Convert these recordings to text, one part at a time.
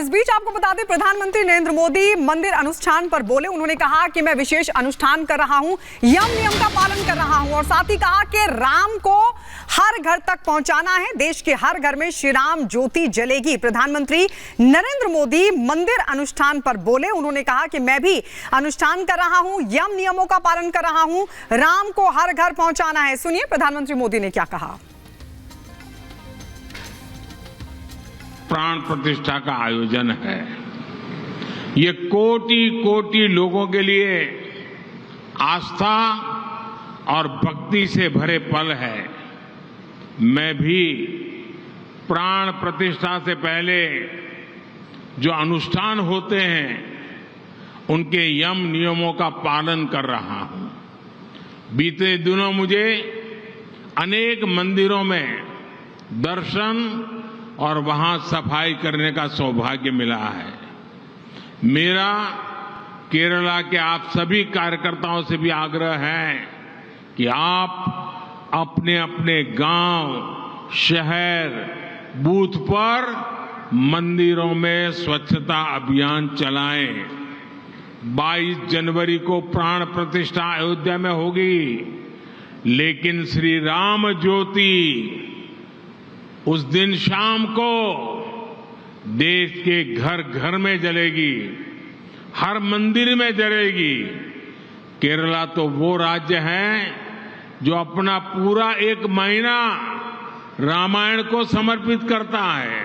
इस बीच आपको बता दें, प्रधानमंत्री नरेंद्र मोदी मंदिर अनुष्ठान पर बोले। उन्होंने कहा कि मैं विशेष अनुष्ठान कर रहा हूं, यम नियम का पालन कर रहा हूं और साथ ही कहा कि राम को हर घर तक पहुंचाना है। देश के हर घर में श्री राम ज्योति जलेगी। प्रधानमंत्री नरेंद्र मोदी मंदिर अनुष्ठान पर बोले। उन्होंने कहा कि मैं भी अनुष्ठान कर रहा हूं, यम नियमों का पालन कर रहा हूं, राम को हर घर पहुंचाना है। सुनिए प्रधानमंत्री मोदी ने क्या कहा। प्राण प्रतिष्ठा का आयोजन है। ये कोटि कोटि लोगों के लिए आस्था और भक्ति से भरे पल है। मैं भी प्राण प्रतिष्ठा से पहले जो अनुष्ठान होते हैं उनके यम नियमों का पालन कर रहा हूं। बीते दिनों मुझे अनेक मंदिरों में दर्शन और वहां सफाई करने का सौभाग्य मिला है। मेरा केरला के आप सभी कार्यकर्ताओं से भी आग्रह है कि आप अपने अपने गांव, शहर, बूथ पर मंदिरों में स्वच्छता अभियान चलाएं। 22 जनवरी को प्राण प्रतिष्ठा अयोध्या में होगी, लेकिन श्री राम ज्योति उस दिन शाम को देश के घर घर में जलेगी, हर मंदिर में जलेगी। केरला तो वो राज्य है जो अपना पूरा 1 महीना रामायण को समर्पित करता है।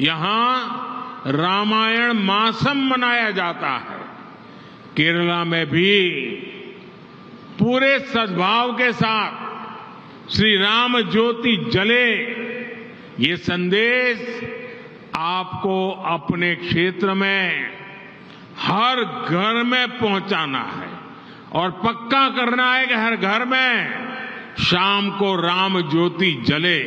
यहां रामायण मासम मनाया जाता है। केरला में भी पूरे सद्भाव के साथ श्री राम ज्योति जले, ये संदेश आपको अपने क्षेत्र में हर घर में पहुंचाना है और पक्का करना है कि हर घर में शाम को राम ज्योति जले।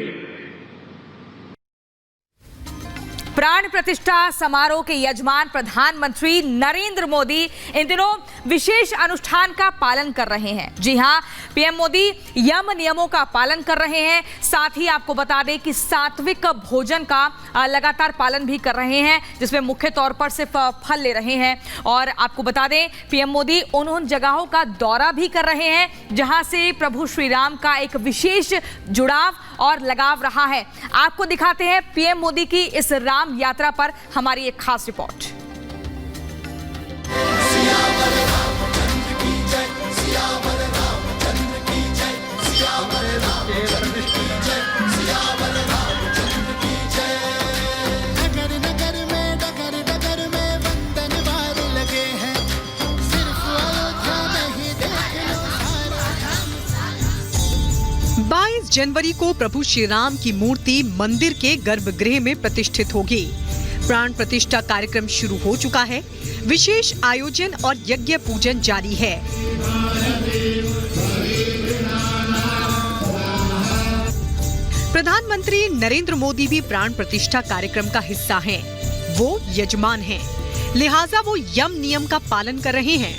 प्राण प्रतिष्ठा समारोह के यजमान प्रधानमंत्री नरेंद्र मोदी इन दिनों विशेष अनुष्ठान का पालन कर रहे हैं। जी हां, पीएम मोदी यम नियमों का पालन कर रहे हैं। साथ ही आपको बता दें कि सात्विक भोजन का लगातार पालन भी कर रहे हैं, जिसमें मुख्य तौर पर सिर्फ फल ले रहे हैं। और आपको बता दें, पीएम मोदी उन जगहों का दौरा भी कर रहे हैं जहां से प्रभु श्री राम का एक विशेष जुड़ाव और लगाव रहा है। आपको दिखाते हैं पीएम मोदी की इस राम यात्रा पर हमारी एक खास रिपोर्ट। जनवरी को प्रभु श्री राम की मूर्ति मंदिर के गर्भगृह में प्रतिष्ठित होगी। प्राण प्रतिष्ठा कार्यक्रम शुरू हो चुका है। विशेष आयोजन और यज्ञ पूजन जारी है। प्रधानमंत्री नरेंद्र मोदी भी प्राण प्रतिष्ठा कार्यक्रम का हिस्सा हैं। वो यजमान हैं, लिहाजा वो यम नियम का पालन कर रहे हैं।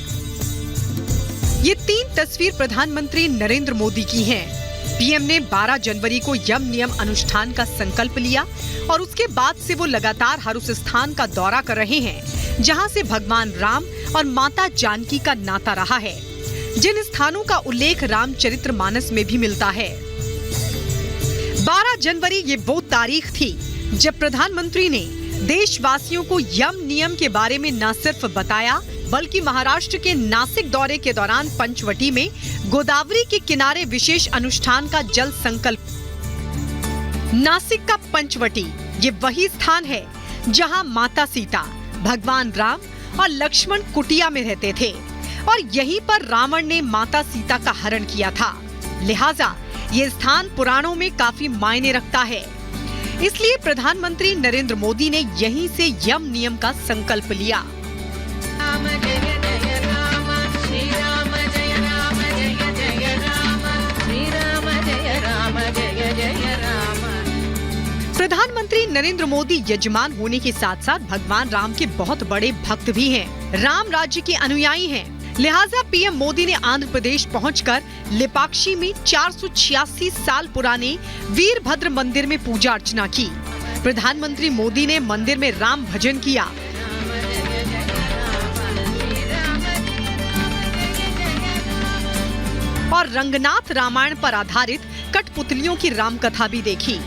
ये 3 तस्वीर प्रधानमंत्री नरेंद्र मोदी की हैं। पीएम ने 12 जनवरी को यम नियम अनुष्ठान का संकल्प लिया और उसके बाद से वो लगातार हर उस स्थान का दौरा कर रहे हैं जहां से भगवान राम और माता जानकी का नाता रहा है, जिन स्थानों का उल्लेख रामचरितमानस में भी मिलता है। 12 जनवरी ये वो तारीख थी जब प्रधानमंत्री ने देशवासियों को यम नियम के बारे में न सिर्फ बताया, बल्कि महाराष्ट्र के नासिक दौरे के दौरान पंचवटी में गोदावरी के किनारे विशेष अनुष्ठान का जल संकल्प। नासिक का पंचवटी ये वही स्थान है जहां माता सीता, भगवान राम और लक्ष्मण कुटिया में रहते थे और यहीं पर रावण ने माता सीता का हरण किया था। लिहाजा ये स्थान पुराणों में काफी मायने रखता है। इसलिए प्रधानमंत्री नरेंद्र मोदी ने यहीं से यम नियम का संकल्प लिया। राम जय जय राम, श्री राम जय राम, जय जय राम, श्री राम जय राम, जय जय राम। प्रधानमंत्री नरेंद्र मोदी यजमान होने के साथ साथ भगवान राम के बहुत बड़े भक्त भी हैं। राम राज्य के अनुयायी हैं। लिहाजा पीएम मोदी ने आंध्र प्रदेश पहुंचकर लेपाक्षी में 486 साल पुराने वीरभद्र मंदिर में पूजा अर्चना की। प्रधानमंत्री मोदी ने मंदिर में राम भजन किया। और रंगनाथ रामायण पर आधारित कठपुतलियों की राम कथा भी देखी।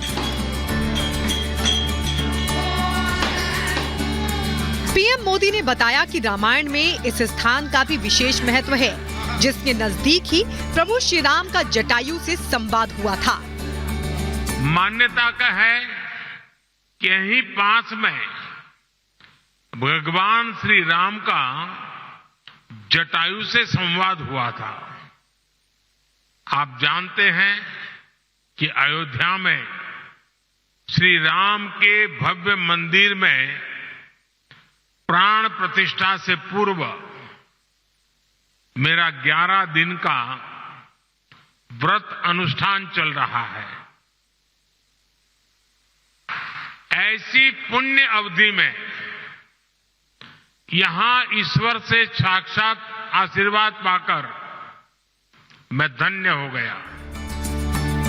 पीएम मोदी ने बताया कि रामायण में इस स्थान का भी विशेष महत्व है, जिसके नजदीक ही प्रभु श्री राम का जटायु से संवाद हुआ था। मान्यता का है कि यहीं पास में भगवान श्री राम का जटायु से संवाद हुआ था। आप जानते हैं कि अयोध्या में श्री राम के भव्य मंदिर में प्राण प्रतिष्ठा से पूर्व मेरा 11 दिन का व्रत अनुष्ठान चल रहा है। ऐसी पुण्य अवधि में यहां ईश्वर से साक्षात आशीर्वाद पाकर मैं धन्य हो गया।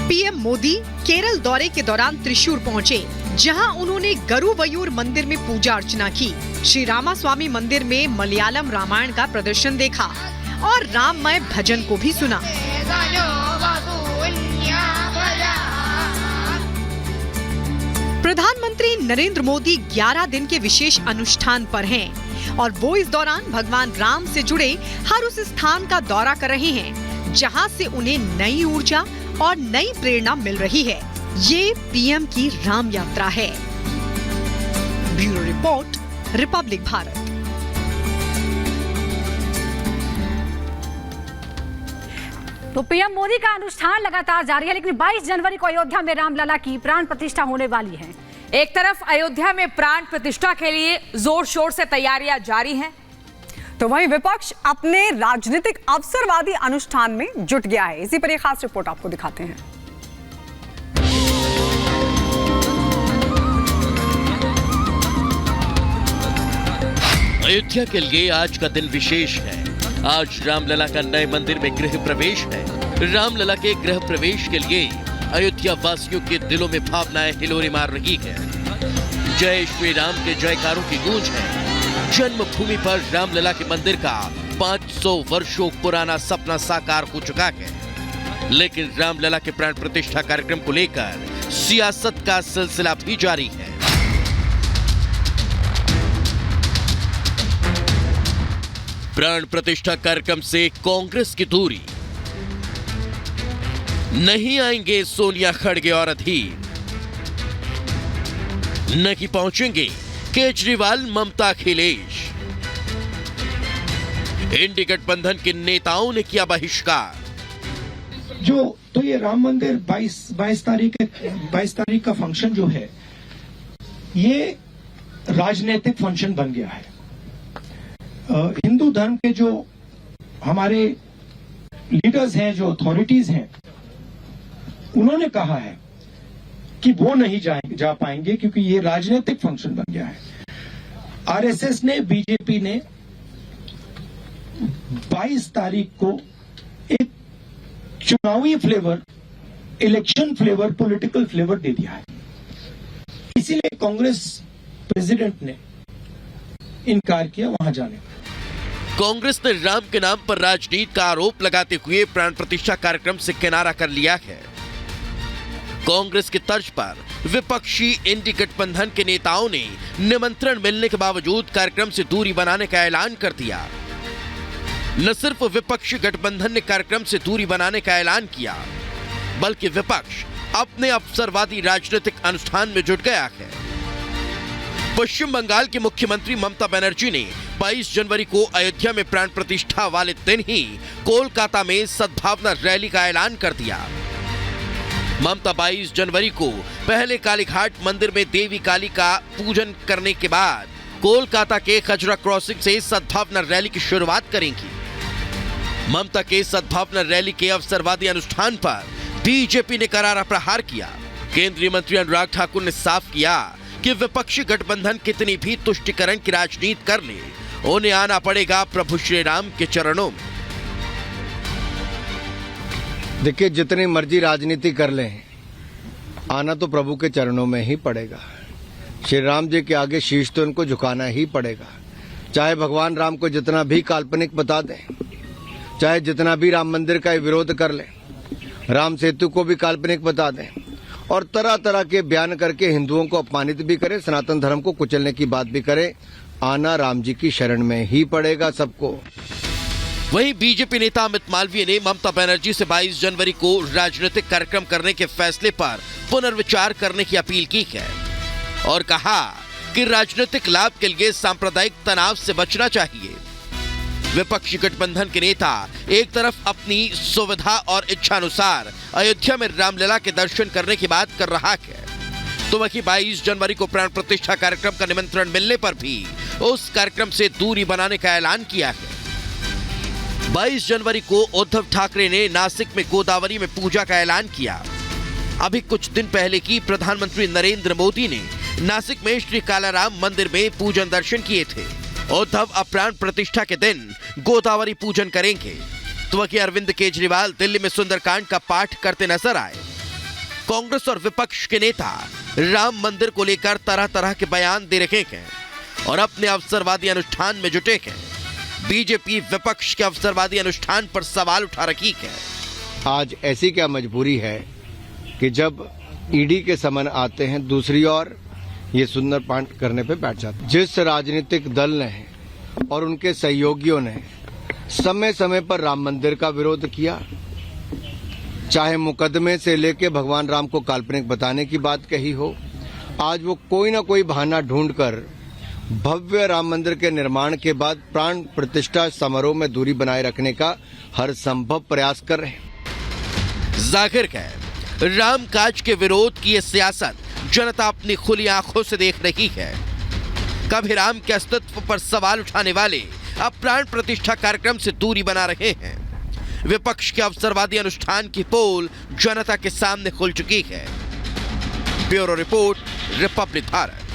पीएम मोदी केरल दौरे के दौरान त्रिशूर पहुंचे, जहां उन्होंने गरुवयूर मंदिर में पूजा अर्चना की। श्री रामास्वामी मंदिर में मलयालम रामायण का प्रदर्शन देखा और राममय भजन को भी सुना। प्रधानमंत्री नरेंद्र मोदी 11 दिन के विशेष अनुष्ठान पर हैं और वो इस दौरान भगवान राम से जुड़े हर उस स्थान का दौरा कर रहे हैं जहां से उन्हें नई ऊर्जा और नई प्रेरणा मिल रही है। ये पीएम की राम यात्रा है। Bureau report, Republic Bharat. तो पीएम मोदी का अनुष्ठान लगातार जारी है, लेकिन 22 जनवरी को अयोध्या में रामलला की प्राण प्रतिष्ठा होने वाली है। एक तरफ अयोध्या में प्राण प्रतिष्ठा के लिए जोर शोर से तैयारियां जारी हैं, तो वहीं विपक्ष अपने राजनीतिक अवसरवादी अनुष्ठान में जुट गया है। इसी पर एक खास रिपोर्ट आपको दिखाते हैं। अयोध्या के लिए आज का दिन विशेष है। आज रामलला का नए मंदिर में गृह प्रवेश है। रामलला के गृह प्रवेश के लिए अयोध्या वासियों के दिलों में भावनाएं हिलोरे मार रही है। जय श्री राम के जयकारों की गूंज है। जन्मभूमि पर रामलला के मंदिर का 500 वर्षों पुराना सपना साकार हो चुका है, लेकिन रामलला के प्राण प्रतिष्ठा कार्यक्रम को लेकर सियासत का सिलसिला भी जारी है। प्राण प्रतिष्ठा कार्यक्रम से कांग्रेस की दूरी, नहीं आएंगे सोनिया, खड़गे और अधीर, नहीं पहुंचेंगे केजरीवाल, ममता, अखिलेश। इंडी गठबंधन के नेताओं ने किया बहिष्कार। तो ये राम मंदिर 22 तारीख का फंक्शन जो है, ये राजनीतिक फंक्शन बन गया है। हिंदू धर्म के जो हमारे लीडर्स हैं, जो अथॉरिटीज हैं, उन्होंने कहा है कि वो नहीं जा पाएंगे क्योंकि ये राजनीतिक फंक्शन बन गया है। आरएसएस ने, बीजेपी ने 22 तारीख को एक चुनावी flavour, election flavour, political flavour दे दिया है। इसीलिए कांग्रेस प्रेसिडेंट ने इनकार किया वहां जाने का। कांग्रेस ने राम के नाम पर राजनीति का आरोप लगाते हुए प्राण प्रतिष्ठा कार्यक्रम से किनारा कर लिया है। कांग्रेस की तर्ज पर विपक्षी इंडी गठबंधन के नेताओं ने निमंत्रण मिलने के बावजूद कार्यक्रम से दूरी बनाने का ऐलान कर दिया। न सिर्फ विपक्षी गठबंधन ने कार्यक्रम से दूरी बनाने का ऐलान किया, बल्कि विपक्ष अपने अवसरवादी राजनीतिक अनुष्ठान में जुट गया है। पश्चिम बंगाल की मुख्यमंत्री ममता बनर्जी ने 22 जनवरी को अयोध्या में प्राण प्रतिष्ठा वाले दिन ही कोलकाता में सद्भावना रैली का ऐलान कर दिया। ममता 22 जनवरी को पहले कालीघाट मंदिर में देवी काली का पूजन करने के बाद कोलकाता के खजरा क्रॉसिंग से सद्भावना रैली की शुरुआत करेंगी। ममता के सद्भावना रैली के अवसरवादी अनुष्ठान पर बीजेपी ने करारा प्रहार किया। केंद्रीय मंत्री अनुराग ठाकुर ने साफ किया कि विपक्षी गठबंधन कितनी भी तुष्टीकरण की राजनीति कर ले, उन्हें आना पड़ेगा प्रभु श्री राम के चरणों में। देखिए, जितनी मर्जी राजनीति कर लें, आना तो प्रभु के चरणों में ही पड़ेगा। श्री राम जी के आगे शीश तो उनको झुकाना ही पड़ेगा, चाहे भगवान राम को जितना भी काल्पनिक बता दें, चाहे जितना भी राम मंदिर का विरोध कर लें, राम सेतु को भी काल्पनिक बता दें और तरह तरह के बयान करके हिंदुओं को अपमानित भी करें, सनातन धर्म को कुचलने की बात भी करें, आना राम जी की शरण में ही पड़ेगा सबको। वहीं बीजेपी नेता अमित मालवीय ने ममता बनर्जी से 22 जनवरी को राजनीतिक कार्यक्रम करने के फैसले पर पुनर्विचार करने की अपील की है और कहा कि राजनीतिक लाभ के लिए सांप्रदायिक तनाव से बचना चाहिए। विपक्षी गठबंधन के नेता एक तरफ अपनी सुविधा और इच्छानुसार अयोध्या में रामलला के दर्शन करने की बात कर रहा है, तो वहीं 22 जनवरी को प्राण प्रतिष्ठा कार्यक्रम का निमंत्रण मिलने पर भी उस कार्यक्रम से दूरी बनाने का ऐलान किया है। 22 जनवरी को उद्धव ठाकरे ने नासिक में गोदावरी में पूजा का ऐलान किया। अभी कुछ दिन पहले की प्रधानमंत्री नरेंद्र मोदी ने नासिक में श्री कालाराम मंदिर में पूजन दर्शन किए थे। उद्धव अब प्राण प्रतिष्ठा के दिन गोदावरी पूजन करेंगे, तो वहीं अरविंद केजरीवाल दिल्ली में सुंदरकांड का पाठ करते नजर आए। कांग्रेस और विपक्ष के नेता राम मंदिर को लेकर तरह तरह के बयान दे रहे हैं और अपने अवसरवादी अनुष्ठान में जुटे हैं। बीजेपी विपक्ष के अवसरवादी अनुष्ठान पर सवाल उठा रही है। आज ऐसी क्या मजबूरी है कि जब ईडी के समन आते हैं, दूसरी ओर ये सुंदरकांड करने पे बैठ जाते हैं। जिस राजनीतिक दल ने और उनके सहयोगियों ने समय समय पर राम मंदिर का विरोध किया, चाहे मुकदमे से लेके भगवान राम को काल्पनिक बताने की बात कही हो, आज वो कोई ना कोई बहाना ढूंढकर भव्य राम मंदिर के निर्माण के बाद प्राण प्रतिष्ठा समारोह में दूरी बनाए रखने का हर संभव प्रयास कर रहे हैं। जाहिर है राम काज के विरोध की ये सियासत जनता अपनी खुली आंखों से देख रही है। कभी राम के अस्तित्व पर सवाल उठाने वाले अब प्राण प्रतिष्ठा कार्यक्रम से दूरी बना रहे हैं। विपक्ष के अवसरवादी अनुष्ठान की पोल जनता के सामने खुल चुकी है। Bureau report, Republic Bharat.